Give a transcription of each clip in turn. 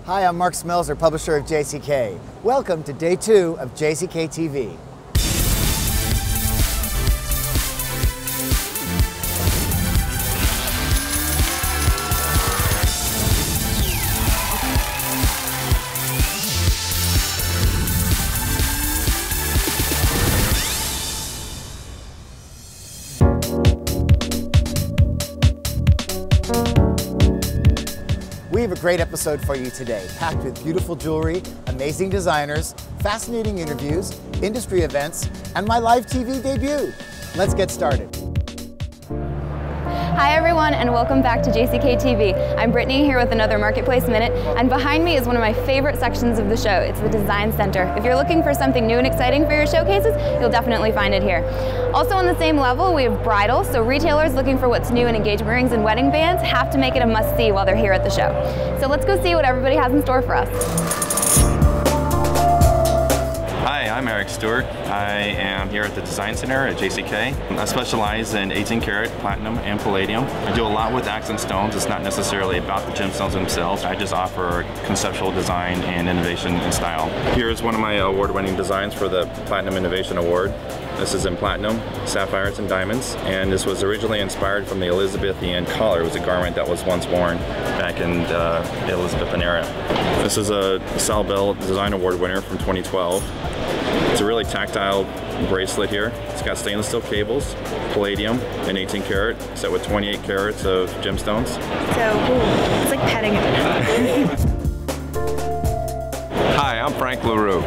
Hi, I'm Mark Smelser, publisher of JCK. Welcome to day 2 of JCK TV. We have a great episode for you today, packed with beautiful jewelry, amazing designers, fascinating interviews, industry events, and my live TV debut. Let's get started. Hi everyone, and welcome back to JCK TV. I'm Brittany here with another Marketplace Minute, and behind me is one of my favorite sections of the show. It's the Design Center. If you're looking for something new and exciting for your showcases, you'll definitely find it here. Also on the same level, we have bridal, so retailers looking for what's new in engagement rings and wedding bands have to make it a must-see while they're here at the show. So let's go see what everybody has in store for us. Hi, I'm Eric Stewart. I am here at the Design Center at JCK. I specialize in 18 karat platinum and palladium. I do a lot with accent stones. It's not necessarily about the gemstones themselves. I just offer conceptual design and innovation and style. Here's one of my award-winning designs for the Platinum Innovation Award. This is in platinum, sapphires, and diamonds, and this was originally inspired from the Elizabethan collar. It was a garment that was once worn back in the Elizabethan era. This is a Sal Bell Design Award winner from 2012. It's a really tactile bracelet here. It's got stainless steel cables, palladium, and 18 karat, set with 28 carats of gemstones. So, it's like petting it. Hi, I'm Frank LaRue.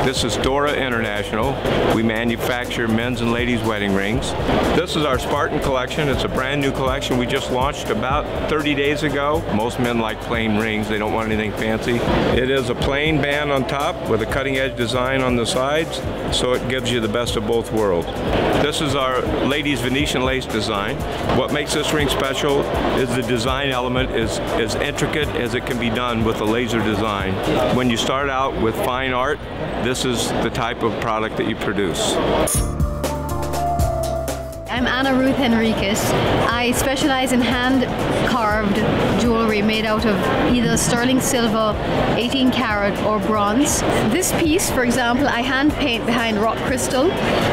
This is Dora International. We manufacture men's and ladies' wedding rings. This is our Spartan collection. It's a brand new collection we just launched about 30 days ago. Most men like plain rings. They don't want anything fancy. It is a plain band on top with a cutting edge design on the sides, so it gives you the best of both worlds. This is our ladies' Venetian lace design. What makes this ring special is the design element is as intricate as it can be done with a laser design. When you start out with fine art, this is the type of product that you produce. I'm Anna Ruth Henriquez. I specialize in hand-carved jewelry made out of either sterling silver, 18 karat, or bronze. This piece, for example, I hand paint behind rock crystal.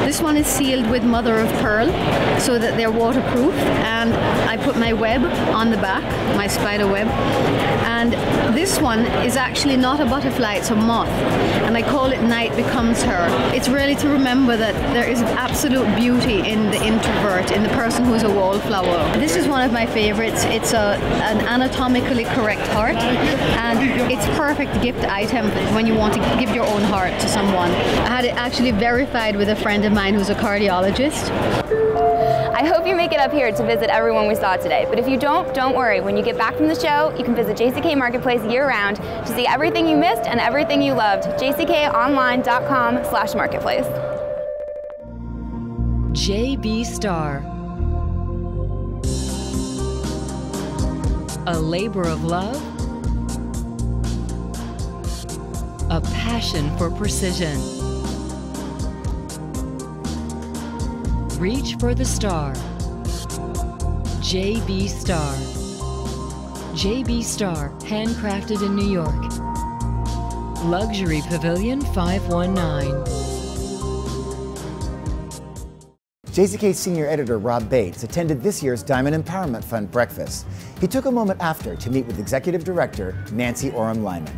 This one is sealed with mother of pearl so that they're waterproof, and I put my web on the back, my spider web. And this one is actually not a butterfly, it's a moth, and I call it Night Becomes Her. It's really to remember that there is absolute beauty in the introvert, in the person who's a wallflower. This is one of my favorites. It's an anatomically correct heart, and it's perfect gift item when you want to give your own heart to someone. I had it actually verified with a friend of mine who's a cardiologist. I hope you make it up here to visit everyone we saw today, but if you don't worry. When you get back from the show, you can visit JCK Marketplace year-round to see everything you missed and everything you loved. jckonline.com/marketplace. JB Star, a labor of love, a passion for precision. Reach for the star. JB Star. JB Star, handcrafted in New York. Luxury Pavilion 519. JCK senior editor Rob Bates attended this year's Diamond Empowerment Fund breakfast. He took a moment after to meet with executive director Nancy Oram-Lyman.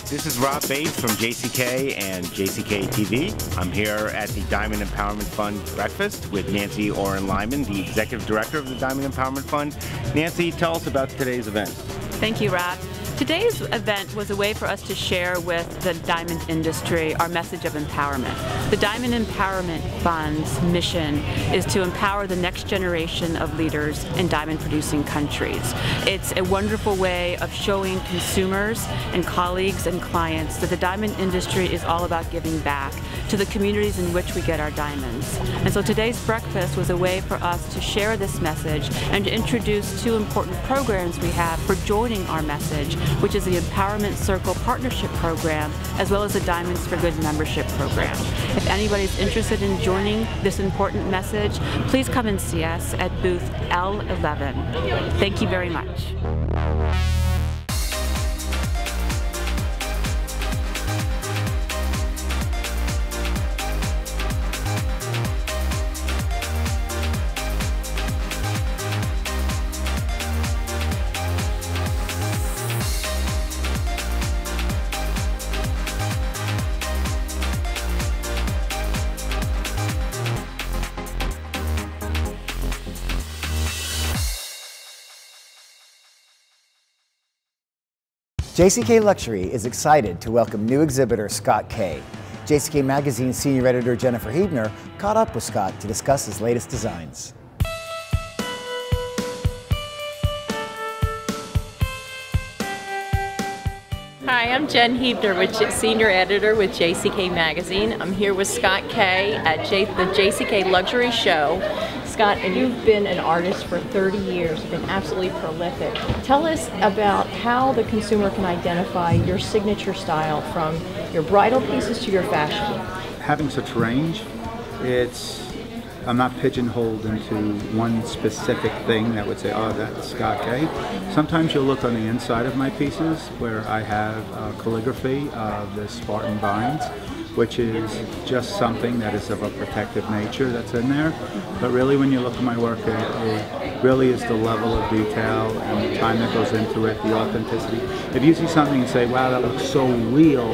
This is Rob Bates from JCK and JCK TV. I'm here at the Diamond Empowerment Fund breakfast with Nancy Oram-Lyman, the Executive Director of the Diamond Empowerment Fund. Nancy, tell us about today's event. Thank you, Rob. Today's event was a way for us to share with the diamond industry our message of empowerment. The Diamond Empowerment Fund's mission is to empower the next generation of leaders in diamond producing countries. It's a wonderful way of showing consumers and colleagues and clients that the diamond industry is all about giving back to the communities in which we get our diamonds. And so today's breakfast was a way for us to share this message and to introduce two important programs we have for joining our message, which is the Empowerment Circle Partnership Program, as well as the Diamonds for Good membership program. If anybody's interested in joining this important message, please come and see us at booth L11. Thank you very much. JCK Luxury is excited to welcome new exhibitor Scott Kay. JCK Magazine senior editor Jennifer Hebner caught up with Scott to discuss his latest designs. Hi, I'm Jen Hebner, senior editor with JCK Magazine. I'm here with Scott Kay at the JCK Luxury Show. Scott, and you've been an artist for 30 years. You've been absolutely prolific. Tell us about how the consumer can identify your signature style, from your bridal pieces to your fashion. Having such range, I'm not pigeonholed into one specific thing that would say, oh, that's Scott Kay. Sometimes you'll look on the inside of my pieces where I have calligraphy of the Spartan binds, which is just something that is of a protective nature that's in there. But really, when you look at my work, it really is the level of detail and the time that goes into it, the authenticity. If you see something and say, wow, that looks so real,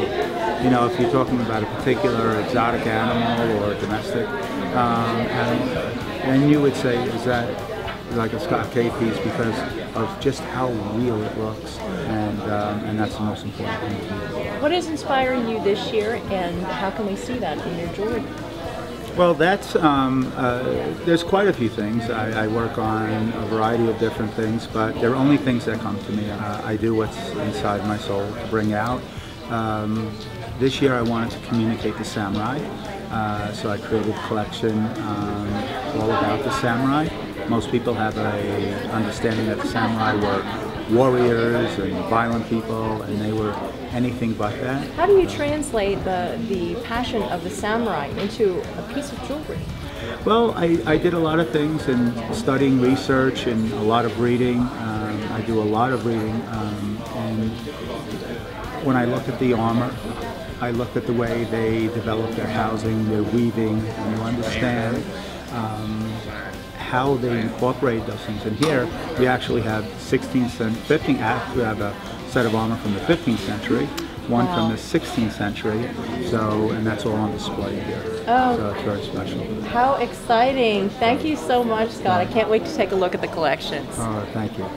you know, if you're talking about a particular exotic animal or domestic, and you would say, is that like a Scott Kay piece, because of just how real it looks, and that's the most important thing to me. What is inspiring you this year, and how can we see that in your jewelry? Well, that's there's quite a few things. I work on a variety of different things, but they're only things that come to me. I do what's inside my soul to bring out. This year I wanted to communicate the samurai, so I created a collection all about the samurai. Most people have an understanding that the samurai were warriors and violent people, and they were anything but that. How do you translate the passion of the samurai into a piece of jewelry? Well, I did a lot of things in studying research and a lot of reading. I do a lot of reading, and when I look at the armor, I look at the way they develop their housing, their weaving, and you understand how they incorporate those things. And here we actually have we have a set of armor from the 15th century, one from the 16th century, and that's all on display here. Oh, so it's very special. How exciting. Thank you so much, Scott. I can't wait to take a look at the collections. Oh, thank you.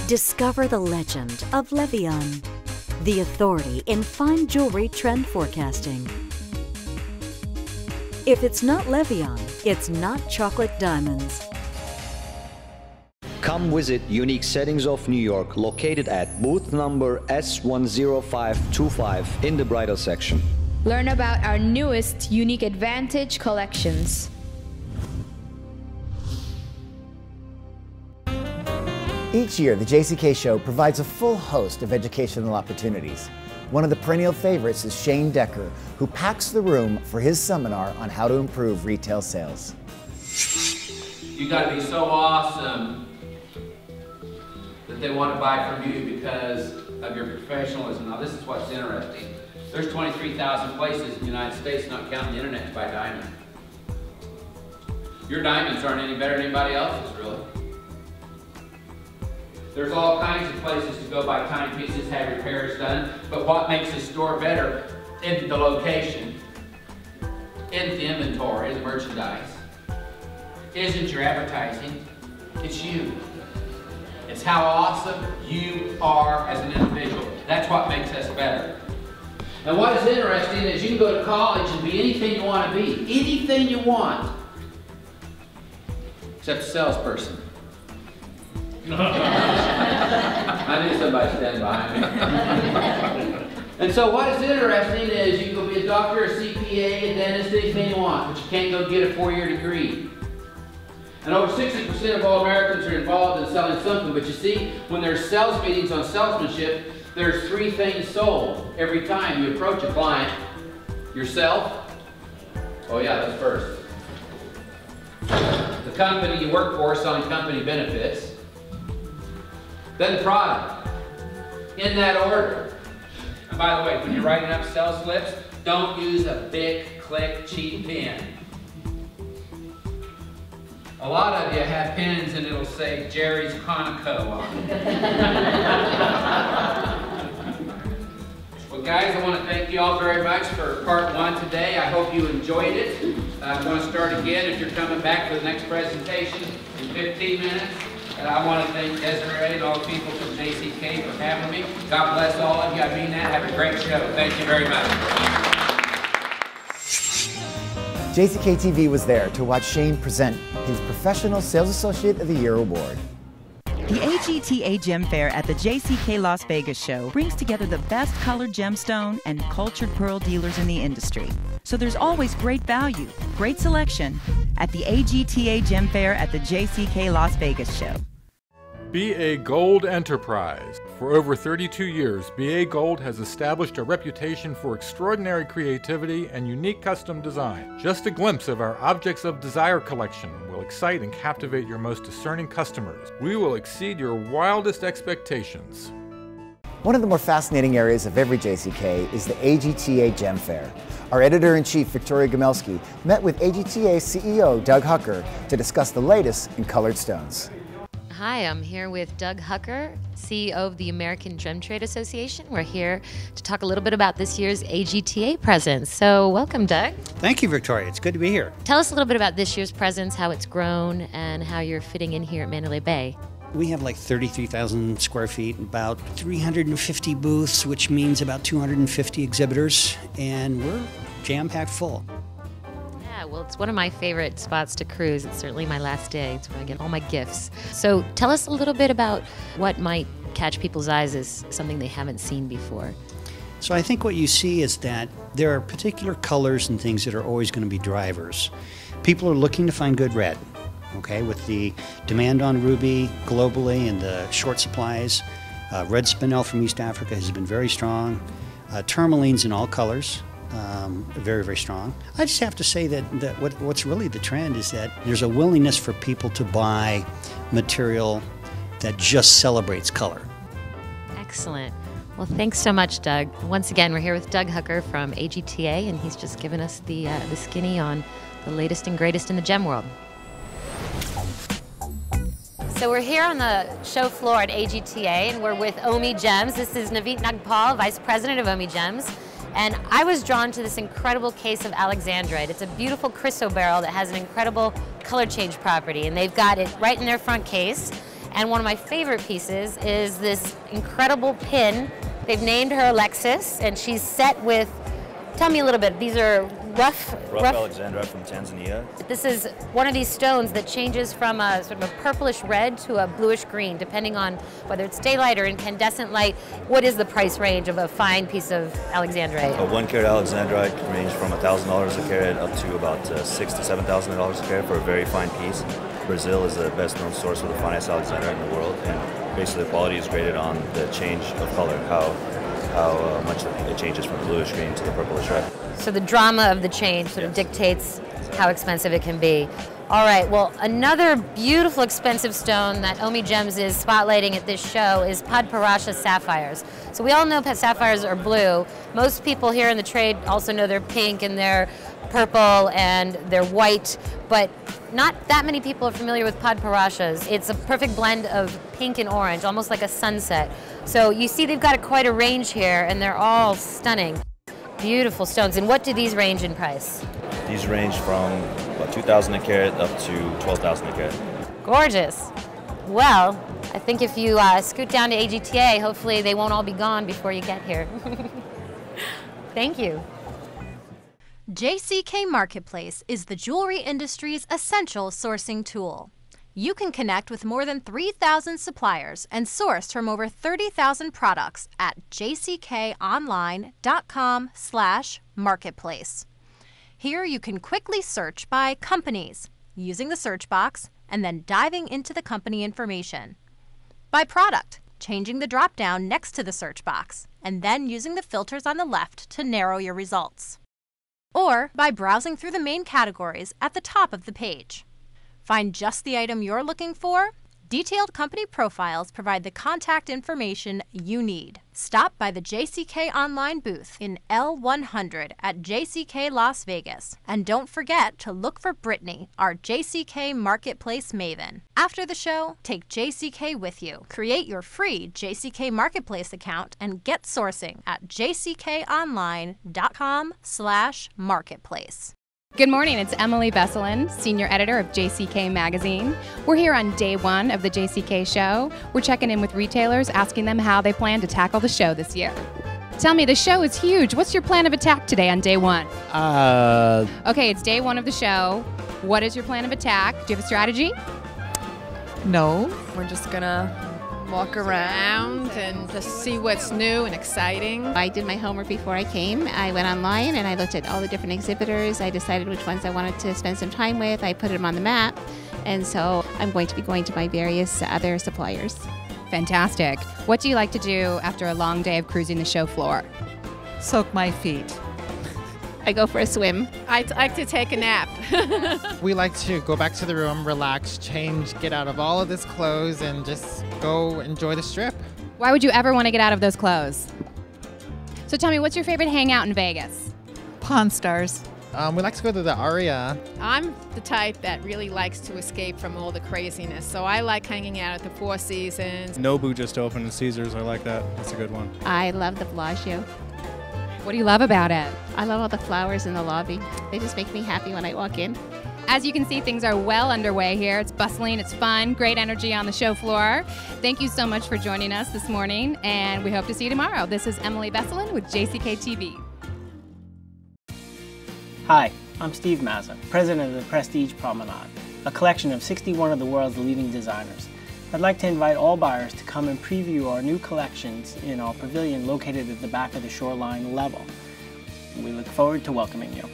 Discover the legend of Levion, the authority in fine jewelry trend forecasting. If it's not Levion, it's not chocolate diamonds. Come visit Unique Settings of New York, located at booth number S10525 in the bridal section. Learn about our newest Unique Advantage collections. Each year, the JCK Show provides a full host of educational opportunities. One of the perennial favorites is Shane Decker, who packs the room for his seminar on how to improve retail sales. You got to be so awesome that they want to buy from you because of your professionalism. Now, this is what's interesting. There's 23,000 places in the United States, not counting the internet, to buy diamonds. Your diamonds aren't any better than anybody else's, really. There's all kinds of places to go buy timepieces, have repairs done, but what makes a store better isn't the location, isn't the inventory, the merchandise, isn't your advertising, it's you. It's how awesome you are as an individual. That's what makes us better. And what is interesting is you can go to college and be anything you want to be, anything you want, except a salesperson. I knew somebody standing behind me. And so what is interesting is you can be a doctor, a CPA, a dentist, anything you want, but you can't go get a 4-year degree. And over 60% of all Americans are involved in selling something, but you see, when there's sales meetings on salesmanship, there's 3 things sold every time you approach a client. Yourself, oh yeah, that's first. The company you work for selling company benefits. Then the product, in that order. And by the way, when you're writing up sales slips, don't use a big, click, cheap pen. A lot of you have pens and it'll say Jerry's Conoco on it. Well guys, I want to thank you all very much for part 1 today. I hope you enjoyed it. I'm going to start again if you're coming back for the next presentation in 15 minutes. And I want to thank Desiree and all the people from JCK for having me. God bless all of you. I mean that. Have a great show. Thank you very much. JCK TV was there to watch Shane present his Professional Sales Associate of the Year award. The AGTA Gem Fair at the JCK Las Vegas show brings together the best colored gemstone and cultured pearl dealers in the industry. So there's always great value, great selection at the AGTA Gem Fair at the JCK Las Vegas show. BA Gold Enterprise. For over 32 years, BA Gold has established a reputation for extraordinary creativity and unique custom design. Just a glimpse of our Objects of Desire collection will excite and captivate your most discerning customers. We will exceed your wildest expectations. One of the more fascinating areas of every JCK is the AGTA Gem Fair. Our editor-in-chief, Victoria Gomelski, met with AGTA CEO Doug Hucker to discuss the latest in colored stones. Hi, I'm here with Doug Hucker, CEO of the American Gem Trade Association. We're here to talk a little bit about this year's AGTA presence. So welcome, Doug. Thank you, Victoria. It's good to be here. Tell us a little bit about this year's presence, how it's grown, and how you're fitting in here at Mandalay Bay. We have like 33,000 square feet, about 350 booths, which means about 250 exhibitors, and we're jam-packed full. Yeah, well, it's one of my favorite spots to cruise. It's certainly my last day. It's where I get all my gifts. So tell us a little bit about what might catch people's eyes as something they haven't seen before. So I think what you see is that there are particular colors and things that are always going to be drivers. People are looking to find good red. Okay, with the demand on ruby globally and the short supplies, red spinel from East Africa has been very strong. Tourmalines in all colors, very, very strong. I just have to say that what's really the trend is that there's a willingness for people to buy material that just celebrates color. Excellent. Well, thanks so much, Doug. Once again, we're here with Doug Hucker from AGTA, and he's just given us the skinny on the latest and greatest in the gem world. So we're here on the show floor at AGTA, and we're with Omi Gems. This is Navit Nagpal, Vice President of Omi Gems. And I was drawn to this incredible case of alexandrite. It's a beautiful chrysoberyl that has an incredible color change property, and they've got it right in their front case. And one of my favorite pieces is this incredible pin. They've named her Alexis, and she's set with, tell me a little bit, these are rough alexandrite from Tanzania. This is one of these stones that changes from a sort of a purplish red to a bluish green, depending on whether it's daylight or incandescent light. What is the price range of a fine piece of alexandrite? A 1 carat alexandrite can range from $1,000 a carat up to about $6,000 to $7,000 a carat for a very fine piece. Brazil is the best known source for the finest alexandrite in the world, and basically the quality is graded on the change of color, how much it changes from bluish green to the purplish red. So the drama of the change sort of dictates how expensive it can be. All right, well, another beautiful expensive stone that Omi Gems is spotlighting at this show is Padparasha sapphires. So we all know sapphires are blue. Most people here in the trade also know they're pink and they're purple and they're white, but not that many people are familiar with Padparashas. It's a perfect blend of pink and orange, almost like a sunset. So you see they've got quite a range here, and they're all stunning. Beautiful stones. And what do these range in price? These range from about $2,000 a carat up to $12,000 a carat. Gorgeous. Well, I think if you scoot down to AGTA, hopefully they won't all be gone before you get here. Thank you. JCK Marketplace is the jewelry industry's essential sourcing tool. You can connect with more than 3,000 suppliers and source from over 30,000 products at jckonline.com/marketplace. Here you can quickly search by companies, using the search box and then diving into the company information. By product, changing the drop-down next to the search box, and then using the filters on the left to narrow your results. Or by browsing through the main categories at the top of the page. Find just the item you're looking for? Detailed company profiles provide the contact information you need. Stop by the JCK online booth in L100 at JCK Las Vegas. And don't forget to look for Brittany, our JCK Marketplace maven. After the show, take JCK with you. Create your free JCK Marketplace account and get sourcing at jckonline.com/marketplace. Good morning, it's Emily Besselin, Senior Editor of JCK Magazine. We're here on day one of the JCK show. We're checking in with retailers, asking them how they plan to tackle the show this year. Tell me, the show is huge. What's your plan of attack today on day one? Okay, it's day one of the show. What is your plan of attack? Do you have a strategy? No. We're just gonna walk around and just see what's new and exciting. I did my homework before I came. I went online and I looked at all the different exhibitors. I decided which ones I wanted to spend some time with. I put them on the map. And so I'm going to be going to my various other suppliers. Fantastic. What do you like to do after a long day of cruising the show floor? Soak my feet. I go for a swim. I like to take a nap. We like to go back to the room, relax, change, get out of all of this clothes, and just go enjoy the strip. Why would you ever want to get out of those clothes? So tell me, what's your favorite hangout in Vegas? Pawn Stars. We like to go to the Aria. I'm the type that really likes to escape from all the craziness, so I like hanging out at the Four Seasons. Nobu just opened in Caesars. I like that. That's a good one. I love the Bellagio. What do you love about it? I love all the flowers in the lobby. They just make me happy when I walk in. As you can see, things are well underway here. It's bustling, it's fun, great energy on the show floor. Thank you so much for joining us this morning, and we hope to see you tomorrow. This is Emily Besselin with JCK TV. Hi, I'm Steve Mazza, president of the Prestige Promenade, a collection of 61 of the world's leading designers. I'd like to invite all buyers to come and preview our new collections in our pavilion located at the back of the shoreline level. We look forward to welcoming you.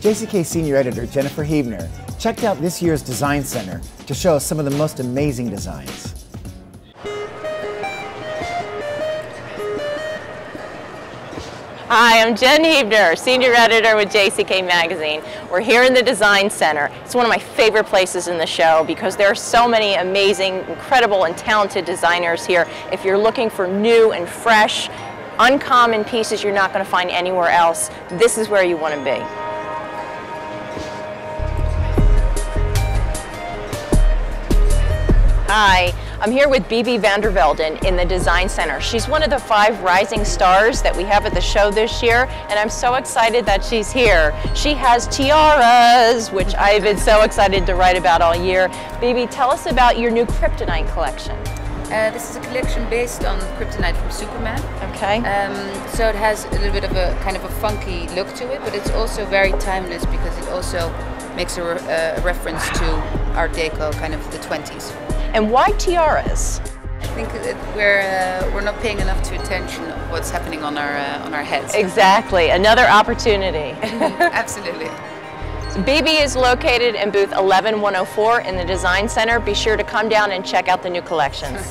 JCK Senior Editor Jennifer Hebner checked out this year's Design Center to show us some of the most amazing designs. Hi, I'm Jen Hebner, Senior Editor with JCK Magazine. We're here in the Design Center. It's one of my favorite places in the show because there are so many amazing, incredible, and talented designers here. If you're looking for new and fresh, uncommon pieces you're not going to find anywhere else, this is where you want to be. Hi, I'm here with Bibi van der Velden in the Design Center. She's one of the 5 rising stars that we have at the show this year, and I'm so excited that she's here. She has tiaras, which I've been so excited to write about all year. Bibi, tell us about your new Kryptonite collection. This is a collection based on Kryptonite from Superman. Okay. So it has a little bit of a kind of a funky look to it, but it's also very timeless because it also makes a reference to Art Deco, kind of the 20s. And why tiaras? I think that we're not paying enough attention to what's happening on our heads. Exactly, another opportunity. Absolutely. So Bibi is located in booth 11104 in the Design Center. Be sure to come down and check out the new collections.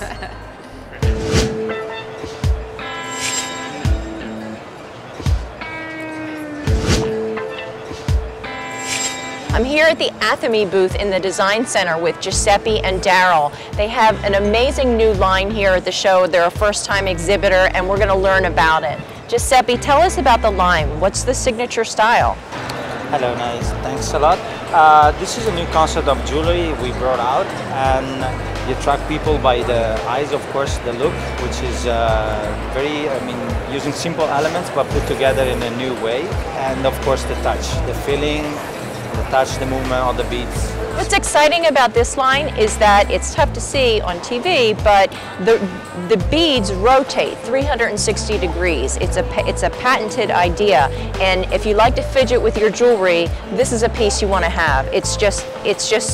I'm here at the Athame booth in the Design Center with Giuseppe and Daryl. They have an amazing new line here at the show. They're a first-time exhibitor, and we're going to learn about it. Giuseppe, tell us about the line. What's the signature style? Hello, nice. Thanks a lot. This is a new concept of jewelry we brought out, and you attract people by the eyes, of course, the look, which is using simple elements but put together in a new way, and of course the touch, the feeling. touch, the movement of the beads. What's exciting about this line is that it's tough to see on TV, but the beads rotate 360 degrees. It's a patented idea, and if you like to fidget with your jewelry, this is a piece you want to have. It's just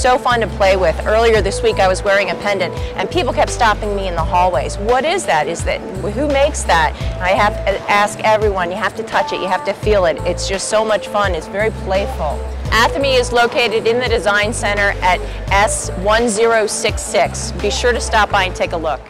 so fun to play with. Earlier this week I was wearing a pendant and people kept stopping me in the hallways. What is that? Who makes that? I have to ask everyone. You have to touch it, you have to feel it. It's just so much fun. It's very playful. Athame is located in the Design Center at S1066. Be sure to stop by and take a look.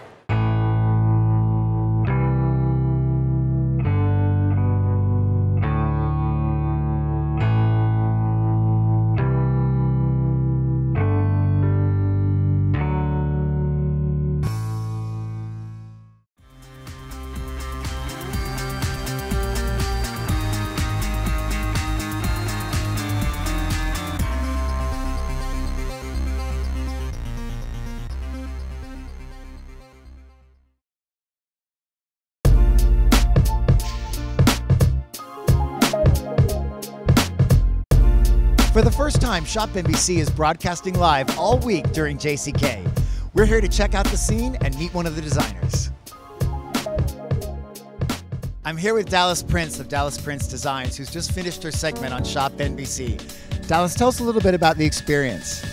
For the first time, Shop NBC is broadcasting live all week during JCK. We're here to check out the scene and meet one of the designers. I'm here with Dallas Prince of Dallas Prince Designs, who's just finished her segment on Shop NBC. Dallas, tell us a little bit about the experience.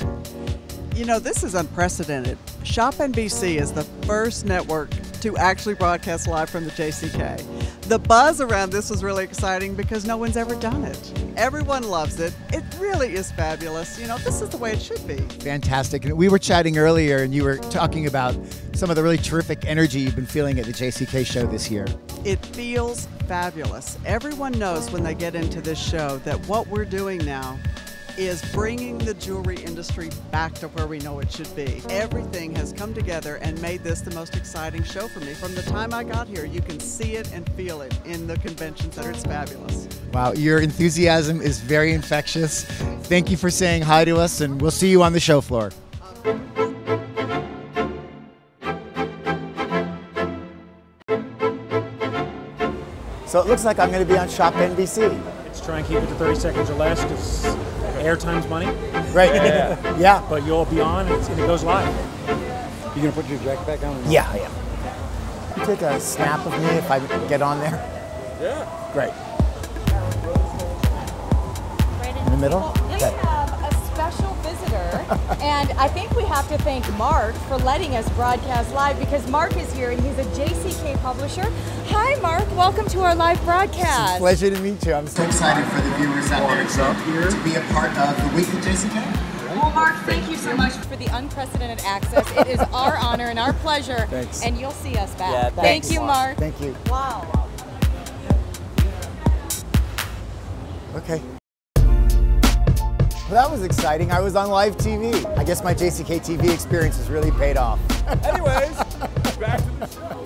You know, this is unprecedented. Shop NBC is the first network to actually broadcast live from the JCK. The buzz around this was really exciting because no one's ever done it. Everyone loves it. It really is fabulous. You know, this is the way it should be. Fantastic. And we were chatting earlier and you were talking about some of the really terrific energy you've been feeling at the JCK show this year. It feels fabulous. Everyone knows when they get into this show that what we're doing now is bringing the jewelry industry back to where we know it should be. Everything has come together and made this the most exciting show for me. From the time I got here, you can see it and feel it in the convention center. It's fabulous. Wow, your enthusiasm is very infectious. Thank you for saying hi to us, and we'll see you on the show floor. So it looks like I'm going to be on Shop NBC. Let's try and keep it to 30 seconds or less because airtime's money. Right. Yeah. Yeah. But you'll be on and it goes live. You gonna put your jacket back on? Yeah, I am. Can you take a snap of me if I get on there? Yeah. Great. In the middle? We have a special visitor, and I think we have to thank Mark for letting us broadcast live because Mark is here and he's a JCK publisher. Hi Mark, welcome to our live broadcast. It's a pleasure to meet you. I'm so excited for the viewers out there to be a part of the week of JCK. Well, Mark, thank you so much for the unprecedented access. It is our honor and our pleasure. Thanks. And you'll see us back. Yeah, thank you, Mark. Thank you. Wow. Okay. Well, that was exciting. I was on live TV. I guess my JCK TV experience has really paid off. Anyways, back to the show.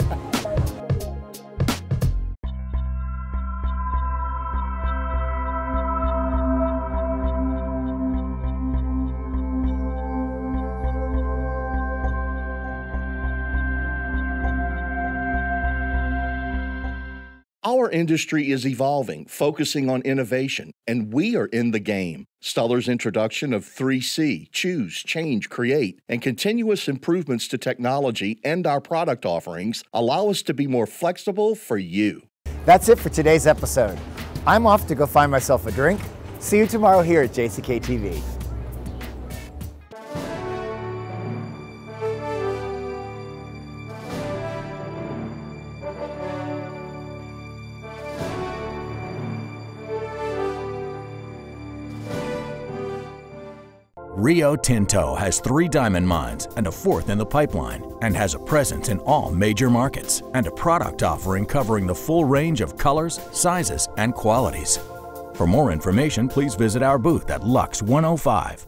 Our industry is evolving, focusing on innovation, and we are in the game. Stuller's introduction of 3C, Choose, Change, Create, and continuous improvements to technology and our product offerings allow us to be more flexible for you. That's it for today's episode. I'm off to go find myself a drink. See you tomorrow here at JCK TV. Rio Tinto has 3 diamond mines and a 4th in the pipeline, and has a presence in all major markets and a product offering covering the full range of colors, sizes, and qualities. For more information, please visit our booth at Lux 105.